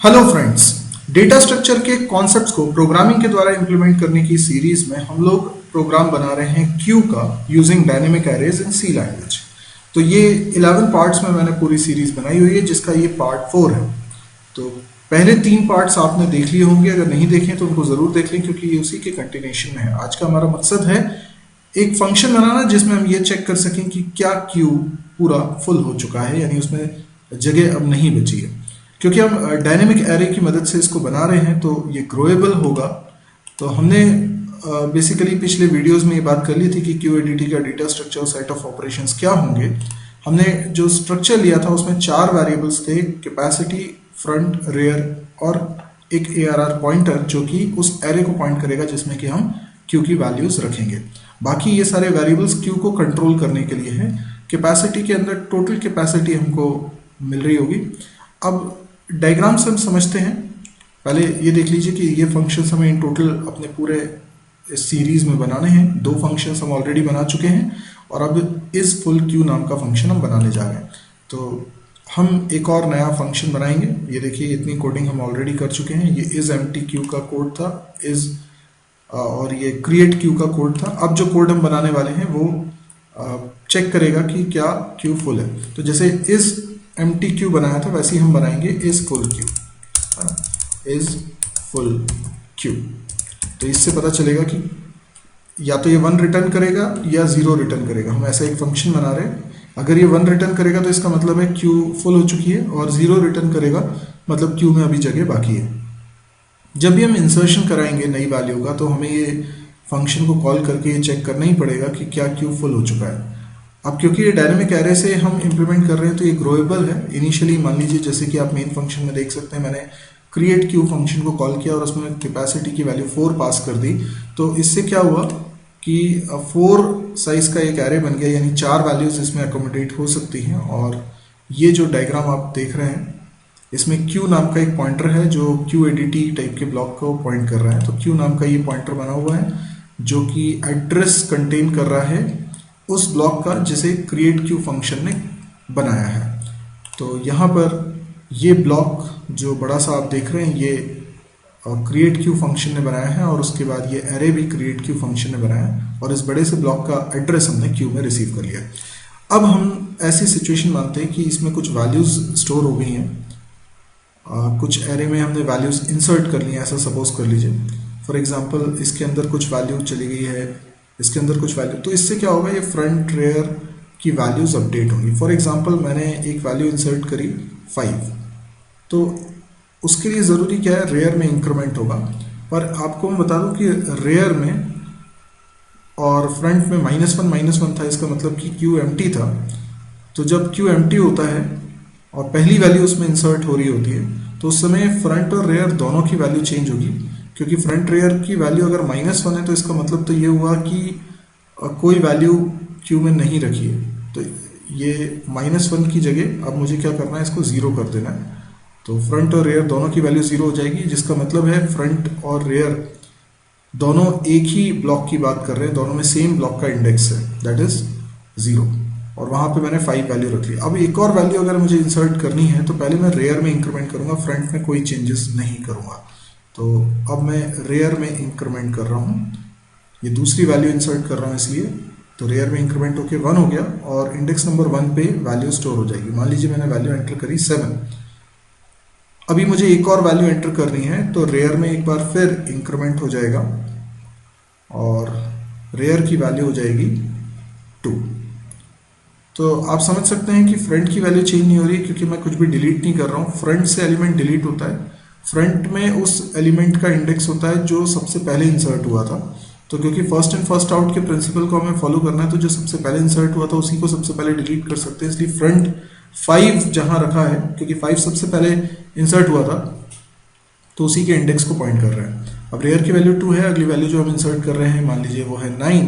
Hello friends, data structure के concepts को programming के द्वारा इंप्लीमेंट करने की सीरीज में हम लोग प्रोग्राम बना रहे हैं क्यू का यूजिंग डायनेमिक एरेज इन सी लैंग्वेज। तो ये 11 पार्ट्स में मैंने पूरी सीरीज बनाई हुई है, जिसका ये पार्ट 4 है। तो पहले 3 पार्ट्स आपने देख लिए होंगे, अगर नहीं देखें तो उनको ज़रूर देख लें क्योंकि ये उसी के कंटिन्यूशन में है। आज का हमारा मकसद है एक फंक्शन बनाना जिसमें हम ये चेक कर सकें कि क्या क्यू पूरा फुल हो चुका है, यानी उसमें जगह अब नहीं बची है। क्योंकि हम डायनेमिक एरे की मदद से इसको बना रहे हैं तो ये ग्रोएबल होगा। तो हमने बेसिकली पिछले वीडियोस में ये बात कर ली थी कि क्यूएडीटी का डेटा स्ट्रक्चर और सेट ऑफ ऑपरेशंस क्या होंगे। हमने जो स्ट्रक्चर लिया था उसमें 4 वेरिएबल्स थे, कैपेसिटी, फ्रंट, रेयर और एक एआरआर पॉइंटर, जो कि उस एरे को पॉइंट करेगा जिसमें कि हम क्यू की वैल्यूज रखेंगे। बाकी ये सारे वेरिएबल्स क्यू को कंट्रोल करने के लिए हैं। कैपेसिटी के अंदर टोटल कैपेसिटी हमको मिल रही होगी। अब डायग्राम से हम समझते हैं। पहले ये देख लीजिए कि ये फंक्शंस हमें इन टोटल अपने पूरे इस सीरीज में बनाने हैं। 2 फंक्शंस हम ऑलरेडी बना चुके हैं और अब इस फुल क्यू नाम का फंक्शन हम बनाने जा रहे हैं। तो हम एक और नया फंक्शन बनाएंगे। ये देखिए, इतनी कोडिंग हम ऑलरेडी कर चुके हैं। ये इज एम्प्टी क्यू का कोड था, इज और ये क्रिएट क्यू का कोड था। अब जो कोड हम बनाने वाले हैं वो चेक करेगा कि क्या क्यू फुल है। तो जैसे इज एम्प्टी क्यू बनाया था वैसे ही हम बनाएंगे is full Q, is full Q. तो इससे पता चलेगा कि या तो ये 1 रिटर्न करेगा या 0 रिटर्न करेगा। हम ऐसा एक फंक्शन बना रहे हैं। अगर ये 1 रिटर्न करेगा तो इसका मतलब है क्यू फुल हो चुकी है, और 0 रिटर्न करेगा मतलब क्यू में अभी जगह बाकी है। जब भी हम इंसर्शन कराएंगे नई वैल्यू का तो हमें ये फंक्शन को कॉल करके ये चेक करना ही पड़ेगा कि क्या क्यू फुल हो चुका है। अब क्योंकि ये डायनेमिक एरे से हम इंप्लीमेंट कर रहे हैं तो ये ग्रोएबल है। इनिशियली मान लीजिए, जैसे कि आप मेन फंक्शन में देख सकते हैं, मैंने क्रिएट क्यू फंक्शन को कॉल किया और उसमें कैपेसिटी की वैल्यू 4 पास कर दी। तो इससे क्या हुआ कि 4 साइज का एक एरे बन गया, यानी 4 वैल्यूज इसमें अकोमोडेट हो सकती हैं। और ये जो डायग्राम आप देख रहे हैं इसमें क्यू नाम का एक पॉइंटर है जो क्यूएडीटी टाइप के ब्लॉक को पॉइंट कर रहा है। तो क्यू नाम का ये पॉइंटर बना हुआ है जो कि एड्रेस कंटेन कर रहा है उस ब्लॉक का जिसे क्रिएट क्यू फंक्शन ने बनाया है। तो यहाँ पर ये ब्लॉक जो बड़ा सा आप देख रहे हैं ये क्रिएट क्यू फंक्शन ने बनाया है, और उसके बाद ये एरे भी क्रिएट क्यू फंक्शन ने बनाया है, और इस बड़े से ब्लॉक का एड्रेस हमने क्यू में रिसीव कर लिया। अब हम ऐसी सिचुएशन मानते हैं कि इसमें कुछ वैल्यूज स्टोर हो गई हैं, कुछ एरे में हमने वैल्यूज इंसर्ट कर ली हैं, ऐसा सपोज कर लीजिए। फॉर एग्जाम्पल इसके अंदर कुछ वैल्यू चली गई है, इसके अंदर कुछ वैल्यू। तो इससे क्या होगा, ये फ्रंट रेयर की वैल्यूज अपडेट होंगी। फॉर एग्जांपल मैंने एक वैल्यू इंसर्ट करी 5, तो उसके लिए ज़रूरी क्या है, रेयर में इंक्रीमेंट होगा। पर आपको मैं बता दूं कि रेयर में और फ्रंट में -1 था, इसका मतलब कि क्यू एम्प्टी था। तो जब क्यू एम्प्टी होता है और पहली वैल्यू उसमें इंसर्ट हो रही होती है तो उस समय फ्रंट और रेयर दोनों की वैल्यू चेंज होगी। क्योंकि फ्रंट रेयर की वैल्यू अगर -1 है तो इसका मतलब तो ये हुआ कि कोई वैल्यू क्यू में नहीं रखी है। तो ये -1 की जगह अब मुझे क्या करना है, इसको 0 कर देना है। तो फ्रंट और रेयर दोनों की वैल्यू 0 हो जाएगी, जिसका मतलब है फ्रंट और रेयर दोनों एक ही ब्लॉक की बात कर रहे हैं, दोनों में सेम ब्लॉक का इंडेक्स है, दैट इज 0। और वहाँ पे मैंने 5 वैल्यू रख ली। अब एक और वैल्यू अगर मुझे इंसर्ट करनी है तो पहले मैं रेयर में इंक्रीमेंट करूँगा, फ्रंट में कोई चेंजेस नहीं करूँगा। तो अब मैं रेयर में इंक्रीमेंट कर रहा हूँ, ये दूसरी वैल्यू इंसर्ट कर रहा हूँ इसलिए। तो रेयर में इंक्रीमेंट होके 1 हो गया और इंडेक्स नंबर 1 पे वैल्यू स्टोर हो जाएगी। मान लीजिए मैंने वैल्यू एंटर करी 7। अभी मुझे एक और वैल्यू एंटर करनी है तो रेयर में एक बार फिर इंक्रीमेंट हो जाएगा और रेयर की वैल्यू हो जाएगी 2। तो आप समझ सकते हैं कि फ्रंट की वैल्यू चेंज नहीं हो रही क्योंकि मैं कुछ भी डिलीट नहीं कर रहा हूँ। फ्रंट से एलिमेंट डिलीट होता है, फ्रंट में उस एलिमेंट का इंडेक्स होता है जो सबसे पहले इंसर्ट हुआ था। तो क्योंकि फर्स्ट इन फर्स्ट आउट के प्रिंसिपल को हमें फॉलो करना है तो जो सबसे पहले इंसर्ट हुआ था उसी को सबसे पहले डिलीट कर सकते हैं। इसलिए फ्रंट 5 जहां रखा है, क्योंकि 5 सबसे पहले इंसर्ट हुआ था तो उसी के इंडेक्स को पॉइंट कर रहे हैं। अब रेयर की वैल्यू 2 है, अगली वैल्यू जो हम इंसर्ट कर रहे हैं मान लीजिए वो है 9,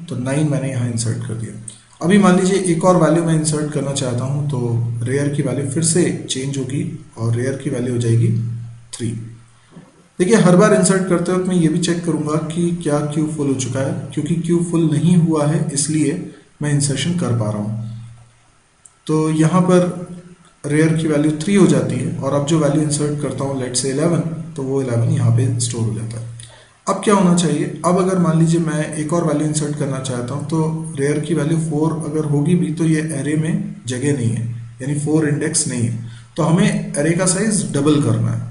तो 9 मैंने यहाँ इंसर्ट कर दिया। अभी मान लीजिए एक और वैल्यू मैं इंसर्ट करना चाहता हूँ तो रेयर की वैल्यू फिर से चेंज होगी और रेयर की वैल्यू हो जाएगी 3। देखिए, हर बार इंसर्ट करते वक्त मैं ये भी चेक करूंगा कि क्या क्यू फुल हो चुका है। क्योंकि क्यू फुल नहीं हुआ है इसलिए मैं इंसर्शन कर पा रहा हूँ। तो यहाँ पर रेयर की वैल्यू 3 हो जाती है और अब जो वैल्यू इंसर्ट करता हूँ लेट से 11, तो वो 11 यहाँ पे स्टोर हो जाता है। अब क्या होना चाहिए, अब अगर मान लीजिए मैं एक और वैल्यू इंसर्ट करना चाहता हूँ, तो रेयर की वैल्यू 4 अगर होगी भी तो ये एरे में जगह नहीं है, यानी 4 इंडेक्स नहीं है। तो हमें एरे का साइज डबल करना है,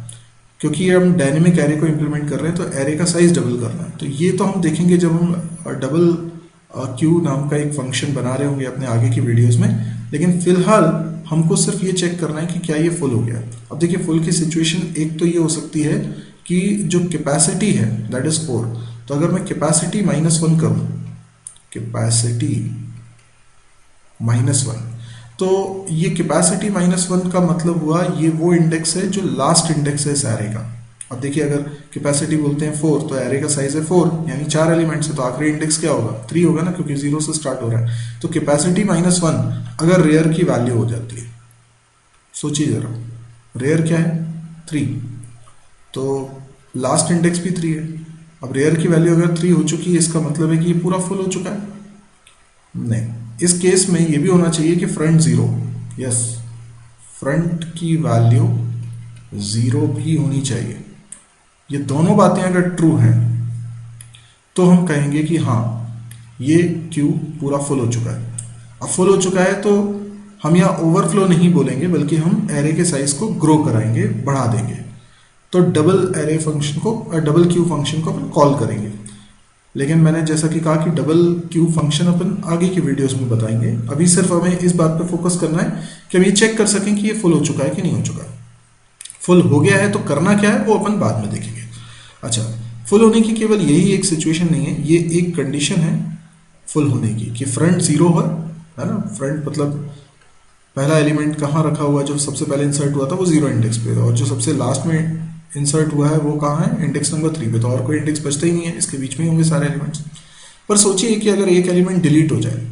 क्योंकि ये हम डायनेमिक एरे को इंप्लीमेंट कर रहे हैं, तो एरे का साइज डबल करना है। तो ये तो हम देखेंगे जब हम डबल क्यू नाम का एक फंक्शन बना रहे होंगे अपने आगे की वीडियोस में, लेकिन फिलहाल हमको सिर्फ ये चेक करना है कि क्या ये फुल हो गया। अब देखिए फुल की सिचुएशन एक तो ये हो सकती है कि जो कैपेसिटी है दैट इज 4, तो अगर मैं कैपेसिटी -1 करूं, कैपेसिटी -1, तो ये कैपेसिटी -1 का मतलब हुआ ये वो इंडेक्स है जो लास्ट इंडेक्स है इस एरे का। अब देखिए अगर कैपेसिटी बोलते हैं 4, तो एरे का साइज है 4, यानी 4 एलिमेंट्स है, तो आखिरी इंडेक्स क्या होगा, 3 होगा ना, क्योंकि 0 से स्टार्ट हो रहा है। तो कैपेसिटी -1 अगर रेयर की वैल्यू हो जाती है, सोचिए जरा, रेयर क्या है 3, तो लास्ट इंडेक्स भी 3 है। अब रेयर की वैल्यू अगर 3 हो चुकी है, इसका मतलब है कि ये पूरा फुल हो चुका है? नहीं, इस केस में ये भी होना चाहिए कि फ्रंट 0, यस, फ्रंट की वैल्यू 0 भी होनी चाहिए। ये दोनों बातें अगर ट्रू हैं तो हम कहेंगे कि हाँ ये क्यू पूरा फुल हो चुका है। अब फुल हो चुका है तो हम यहाँ ओवरफ्लो नहीं बोलेंगे, बल्कि हम एरे के साइज को ग्रो कराएंगे, बढ़ा देंगे। तो डबल एरे फंक्शन को, डबल क्यू फंक्शन को अपन कॉल करेंगे। लेकिन मैंने जैसा कि कहा कि डबल क्यू फंक्शन अपन आगे की वीडियोस में बताएंगे। अभी सिर्फ हमें इस बात पे फोकस करना है कि हम ये चेक कर सकें कि ये फुल हो चुका है कि नहीं हो चुका। फुल हो गया है तो करना क्या है वो अपन बाद में देखेंगे। अच्छा, फुल होने की केवल यही एक सिचुएशन नहीं है, ये एक कंडीशन है फुल होने की कि फ्रंट 0 है ना। फ्रंट मतलब पहला एलिमेंट कहाँ रखा हुआ, जो सबसे पहले इंसर्ट हुआ था वो 0 इंडेक्स पे, और जो सबसे लास्ट में इंसर्ट हुआ है वो कहाँ है, इंडेक्स नंबर 3 पे। तो और कोई इंडेक्स बचता ही नहीं है, इसके बीच में ही होंगे सारे एलिमेंट्स। पर सोचिए कि अगर एक एलिमेंट डिलीट हो जाए,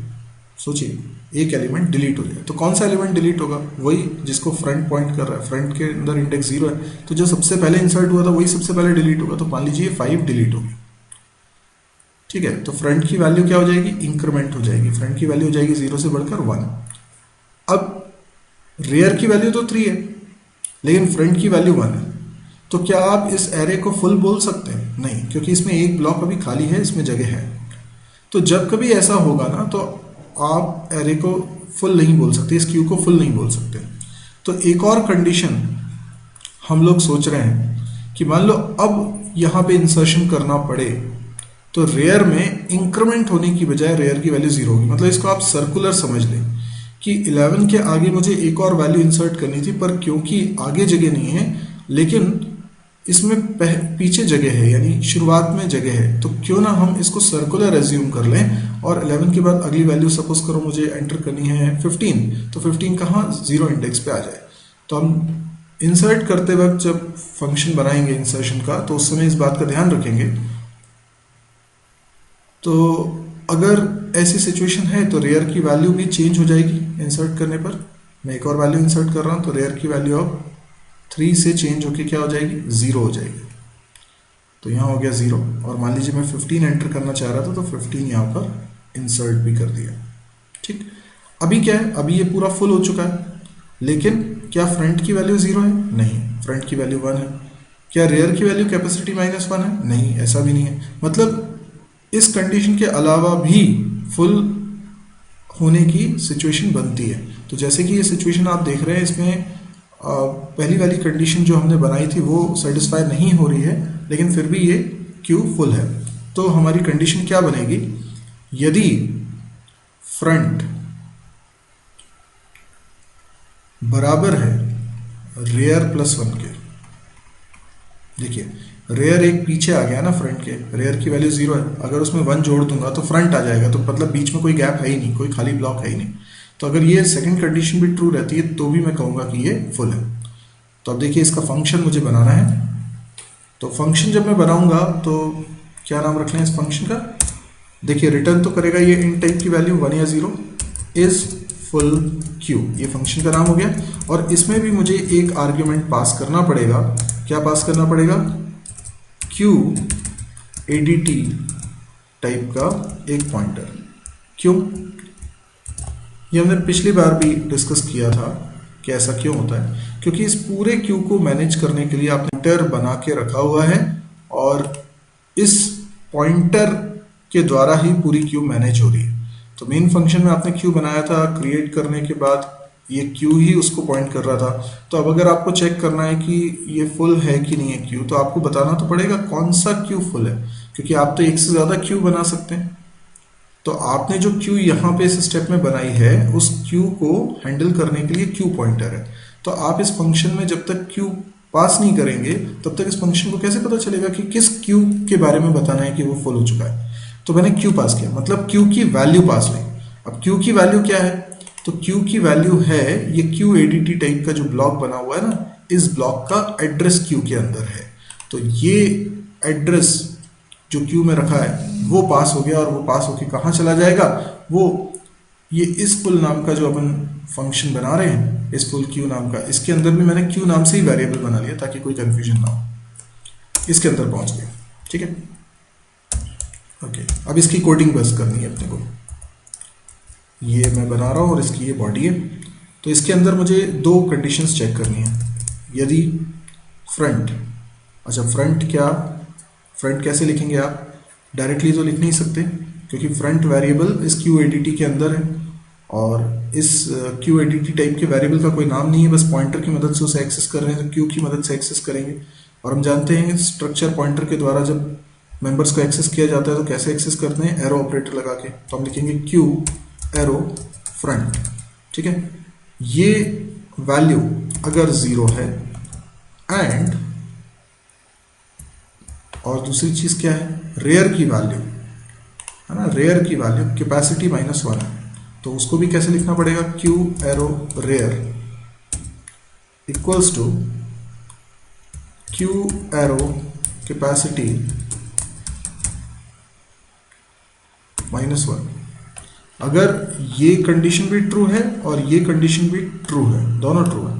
सोचिए एक एलिमेंट डिलीट हो जाए, तो कौन सा एलिमेंट डिलीट होगा, वही जिसको फ्रंट पॉइंट कर रहा है, फ्रंट के अंदर इंडेक्स 0 है, तो जो सबसे पहले इंसर्ट हुआ था वही सबसे पहले डिलीट होगा। तो मान लीजिए 5 डिलीट हो गया, ठीक है। तो फ्रंट की वैल्यू क्या हो जाएगी, इंक्रीमेंट हो जाएगी, फ्रंट की वैल्यू हो जाएगी 0 से बढ़कर 1। अब रेयर की वैल्यू तो 3 है, लेकिन फ्रंट की वैल्यू 1 है, तो क्या आप इस एरे को फुल बोल सकते हैं? नहीं, क्योंकि इसमें एक ब्लॉक अभी खाली है, इसमें जगह है। तो जब कभी ऐसा होगा ना, तो आप एरे को फुल नहीं बोल सकते, इस क्यू को फुल नहीं बोल सकते। तो एक और कंडीशन हम लोग सोच रहे हैं कि मान लो अब यहाँ पे इंसर्शन करना पड़े, तो रेयर में इंक्रीमेंट होने की बजाय रेयर की वैल्यू 0 होगी। मतलब इसको आप सर्कुलर समझ लें कि 11 के आगे मुझे एक और वैल्यू इंसर्ट करनी थी, पर क्योंकि आगे जगह नहीं है, लेकिन इसमें पीछे जगह है, यानी शुरुआत में जगह है, तो क्यों ना हम इसको सर्कुलर एज्यूम कर लें और 11 के बाद अगली वैल्यू सपोज करो मुझे एंटर करनी है 15, तो 15 कहाँ 0 इंडेक्स पे आ जाए। तो हम इंसर्ट करते वक्त जब फंक्शन बनाएंगे इंसर्शन का, तो उस समय इस बात का ध्यान रखेंगे। तो अगर ऐसी सिचुएशन है तो रेयर की वैल्यू भी चेंज हो जाएगी इंसर्ट करने पर। मैं एक और वैल्यू इंसर्ट कर रहा हूँ, तो रेयर की वैल्यू अब 3 से चेंज होके क्या हो जाएगी, 0 हो जाएगी। तो यहाँ हो गया 0, और मान लीजिए मैं 15 एंटर करना चाह रहा था, तो 15 यहाँ पर इंसर्ट भी कर दिया, ठीक। अभी क्या है, अभी ये पूरा फुल हो चुका है, लेकिन क्या फ्रंट की वैल्यू 0 है? नहीं, फ्रंट की वैल्यू 1 है। क्या रेयर की वैल्यू कैपेसिटी -1 है? नहीं, ऐसा भी नहीं है। मतलब इस कंडीशन के अलावा भी फुल होने की सिचुएशन बनती है। तो जैसे कि ये सिचुएशन आप देख रहे हैं, इसमें पहली वाली कंडीशन जो हमने बनाई थी वो सेटिस्फाई नहीं हो रही है, लेकिन फिर भी ये क्यू फुल है। तो हमारी कंडीशन क्या बनेगी, यदि फ्रंट बराबर है रेयर +1 के। देखिए रेयर एक पीछे आ गया ना फ्रंट के, रेयर की वैल्यू 0 है, अगर उसमें 1 जोड़ दूंगा तो फ्रंट आ जाएगा, तो मतलब बीच में कोई गैप है ही नहीं, कोई खाली ब्लॉक है ही नहीं। तो अगर ये सेकंड कंडीशन भी ट्रू रहती है तो भी मैं कहूँगा कि ये फुल है। तो अब देखिए इसका फंक्शन मुझे बनाना है। तो फंक्शन जब मैं बनाऊंगा तो क्या नाम रख लें इस फंक्शन का, देखिए रिटर्न तो करेगा ये इन टाइप की वैल्यू 1 या 0 इज फुल क्यू, ये फंक्शन का नाम हो गया। और इसमें भी मुझे एक आर्ग्यूमेंट पास करना पड़ेगा। क्या पास करना पड़ेगा, क्यू ADT टाइप का एक पॉइंटर। क्यों, ये हमने पिछली बार भी डिस्कस किया था कि ऐसा क्यों होता है, क्योंकि इस पूरे क्यू को मैनेज करने के लिए आपने पॉइंटर बना के रखा हुआ है और इस पॉइंटर के द्वारा ही पूरी क्यू मैनेज हो रही है। तो मेन फंक्शन में आपने क्यू बनाया था, क्रिएट करने के बाद ये क्यू ही उसको पॉइंट कर रहा था। तो अब अगर आपको चेक करना है कि ये फुल है कि नहीं है क्यू, तो आपको बताना तो पड़ेगा कौन सा क्यू फुल है, क्योंकि आप तो एक से ज्यादा क्यू बना सकते हैं। तो आपने जो क्यू यहाँ पे इस स्टेप में बनाई है, उस क्यू को हैंडल करने के लिए क्यू पॉइंटर है। तो आप इस फंक्शन में जब तक क्यू पास नहीं करेंगे तब तक इस फंक्शन को कैसे पता चलेगा कि किस क्यू के बारे में बताना है कि वो फुल हो चुका है। तो मैंने क्यू पास किया, मतलब क्यू की वैल्यू पास हुई। अब क्यू की वैल्यू क्या है, तो क्यू की वैल्यू है ये क्यू एडीटी टाइप का जो ब्लॉक बना हुआ है ना, इस ब्लॉक का एड्रेस क्यू के अंदर है। तो ये एड्रेस जो क्यू में रखा है वो पास हो गया, और वो पास होके कहाँ चला जाएगा, वो ये इस फुल नाम का जो अपन फंक्शन बना रहे हैं, इस फुल क्यू नाम का, इसके अंदर भी मैंने क्यू नाम से ही वेरिएबल बना लिया ताकि कोई कंफ्यूजन ना हो। इसके अंदर पहुंच गया, ठीक है। ओके, अब इसकी कोडिंग बस करनी है अपने को। ये मैं बना रहा हूं और इसकी ये बॉडी है। तो इसके अंदर मुझे दो कंडीशंस चेक करनी है। यदि फ्रंट, अच्छा फ्रंट कैसे लिखेंगे आप, डायरेक्टली तो लिख नहीं सकते क्योंकि फ्रंट वेरिएबल इस क्यू एडीटी के अंदर है और इस क्यू एडीटी टाइप के वेरिएबल का कोई नाम नहीं है, बस पॉइंटर की मदद से उसे एक्सेस कर रहे हैं, तो क्यू की मदद से एक्सेस करेंगे। और हम जानते हैं स्ट्रक्चर पॉइंटर के द्वारा जब मेंबर्स को एक्सेस किया जाता है तो कैसे एक्सेस करते हैं, एरो ऑपरेटर लगा के। तो हम लिखेंगे क्यू एरो फ्रंट, ठीक है। ये वैल्यू अगर 0 है एंड, और दूसरी चीज क्या है, रेयर की वैल्यू है ना, रेयर की वैल्यू कैपेसिटी -1 है, तो उसको भी कैसे लिखना पड़ेगा, Q arrow rear equals to Q arrow capacity -1। अगर ये कंडीशन भी ट्रू है और ये कंडीशन भी ट्रू है, दोनों ट्रू है,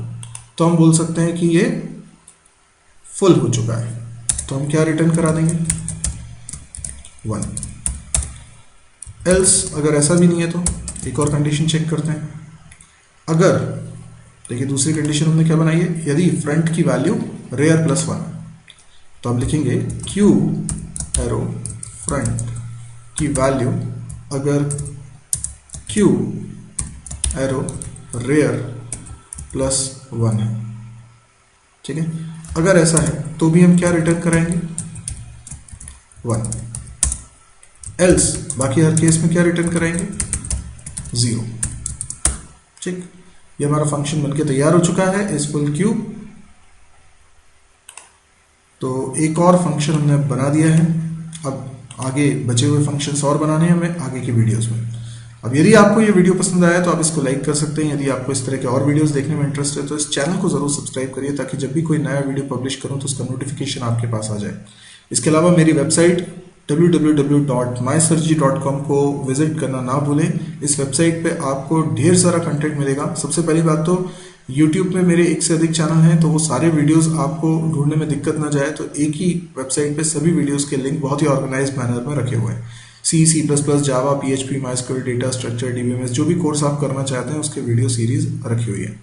तो हम बोल सकते हैं कि ये फुल हो चुका है। तो हम क्या रिटर्न करा देंगे, 1। एल्स अगर ऐसा भी नहीं है तो एक और कंडीशन चेक करते हैं। अगर देखिए दूसरी कंडीशन हमने क्या बनाई है, यदि फ्रंट की वैल्यू रेयर +1, तो हम लिखेंगे क्यू एरो फ्रंट की वैल्यू अगर क्यू एरो रेयर +1 है, ठीक है। अगर ऐसा है तो भी हम क्या रिटर्न कराएंगे, 1। एल्स बाकी हर केस में क्या रिटर्न कराएंगे, 0, ठीक। ये हमारा फंक्शन बनके तैयार हो चुका है इस फुल क्यू। तो एक और फंक्शन हमने बना दिया है, अब आगे बचे हुए फंक्शंस और बनाने हैं हमें आगे की वीडियोस में। अब यदि आपको ये वीडियो पसंद आया तो आप इसको लाइक कर सकते हैं। यदि आपको इस तरह के और वीडियोस देखने में इंटरेस्ट है तो इस चैनल को जरूर सब्सक्राइब करिए ताकि जब भी कोई नया वीडियो पब्लिश करूं तो उसका नोटिफिकेशन आपके पास आ जाए। इसके अलावा मेरी वेबसाइट www.mysurgery.com को विजिट करना ना भूलें। इस वेबसाइट पे आपको ढेर सारा कंटेंट मिलेगा। सबसे पहली बात तो YouTube में मेरे 1 से अधिक चैनल हैं, तो वो सारे वीडियोस आपको ढूंढने में दिक्कत ना जाए तो एक ही वेबसाइट पे सभी वीडियोस के लिंक बहुत ही ऑर्गेनाइज्ड मैनर में रखे हुए हैं। C++, जावा, PHP, MySQL, data structure, DBMS, जो भी कोर्स आप करना चाहते हैं उसके वीडियो सीरीज रखी हुई है।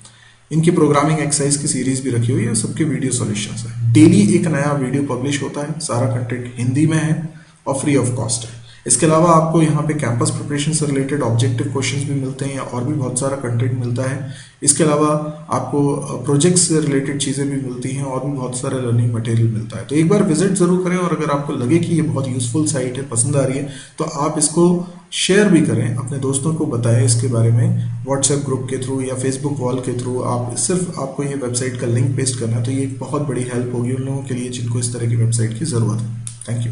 इनकी प्रोग्रामिंग एक्सरसाइज की सीरीज भी रखी हुई है, सबके वीडियो सॉल्यूशंस है। डेली एक नया वीडियो पब्लिश होता है, सारा कंटेंट हिंदी में है और फ्री ऑफ कॉस्ट है। इसके अलावा आपको यहाँ पे कैंपस प्रिपरेशन से रिलेटेड ऑब्जेक्टिव क्वेश्चंस भी मिलते हैं और भी बहुत सारा कंटेंट मिलता है। इसके अलावा आपको प्रोजेक्ट्स से रिलेटेड चीज़ें भी मिलती हैं और भी बहुत सारा लर्निंग मटेरियल मिलता है। तो एक बार विजिट जरूर करें और अगर आपको लगे कि ये बहुत यूजफुल साइट है, पसंद आ रही है, तो आप इसको शेयर भी करें, अपने दोस्तों को बताएं इसके बारे में, व्हाट्सएप ग्रुप के थ्रू या फेसबुक वॉल के थ्रू। आप सिर्फ आपको ये वेबसाइट का लिंक पेस्ट करना है, तो ये एक बहुत बड़ी हेल्प होगी उन लोगों के लिए जिनको इस तरह की वेबसाइट की ज़रूरत है। Thank you.